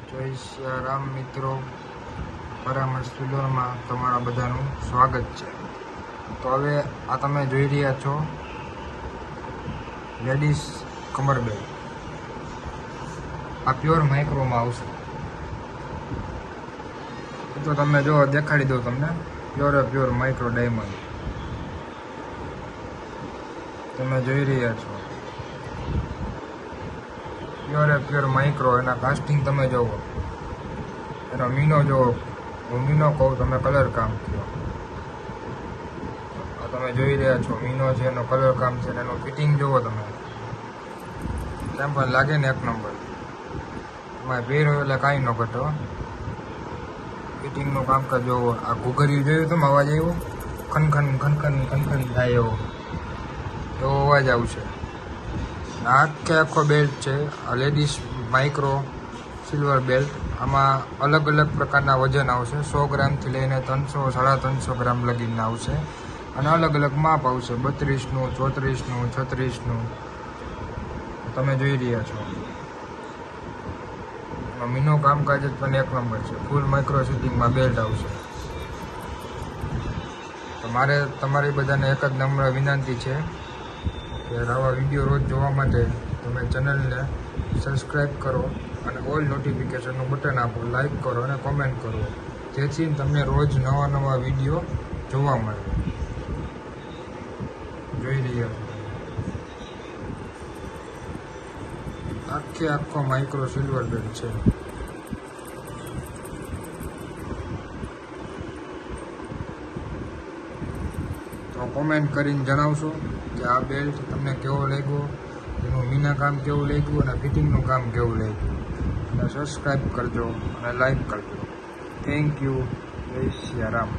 જય સિયારામ મિત્રો, પરામર્શ વિડીયોમાં તમારા બધાનું સ્વાગત છે. તો હવે આ તમે જોઈ રહ્યા છો લેડીઝ કમર બેલ્ટ. આ પ્યોર માઇક્રોમાં આવશે. તો તમે જો દેખાડી દઉં તમને, પ્યોર માઇક્રો ડાયમંડ તમે જોઈ રહ્યા છો. પ્યોર માઇક્રો, એના કાસ્ટિંગ તમે જુઓ, એનો મીનો જુઓ. હું મીનો કહું, તમે કલર કામ કહો. તમે જોઈ રહ્યા છો મીનો છે, એનો કલર કામ છે, એનું ફિટિંગ જુઓ તમે. કેમ પણ લાગે ને એક નંબર. એમાં પહેરો એટલે કાંઈ ન ઘટો. ફિટિંગનું કામકાજ જોવો. આ ઘૂઘર્યું જોયું તમે, અવાજ આવ્યો, ખનખન થાય એવો અવાજ આવશે. આખો બેલ્ટ છે આ લેડીઝ માઇક્રો સિલ્વર બેલ્ટ. આમાં અલગ અલગ પ્રકારના વજન આવશે. 100 ગ્રામથી લઈને 300, 350 ગ્રામ લગીને આવશે. અને અલગ અલગ માપ આવશે, 32નું, 34નું, 36નું. તમે જોઈ રહ્યા છો મીનો કામકાજ જ પણ એક નંબર છે. ફૂલ માઇક્રો સિટિંગમાં બેલ્ટ આવશે. તો મારે તમારી બધાને એક જ નમ્ર વિનંતી છે કે આવા વિડીયો રોજ જોવા માટે તમે ચેનલને સબસ્ક્રાઈબ કરો અને ઓલ નોટિફિકેશનનું બટન આપો, લાઈક કરો અને કોમેન્ટ કરો, જેથી તમને રોજ નવા વિડીયો જોવા મળે. જોઈ રહ્યા છો આખો માઇક્રો સિલ્વર બેલ્ટ છે. તો કોમેન્ટ કરીને જણાવશો કે આ બેલ્ટ તમને કેવો લાગ્યો, એનું મીના કામ કેવું લાગ્યું અને ફિટિંગનું કામ કેવું લાગ્યું. અને સબસ્ક્રાઈબ કરજો અને લાઈક કરજો. Thank you. જય સિયારામ.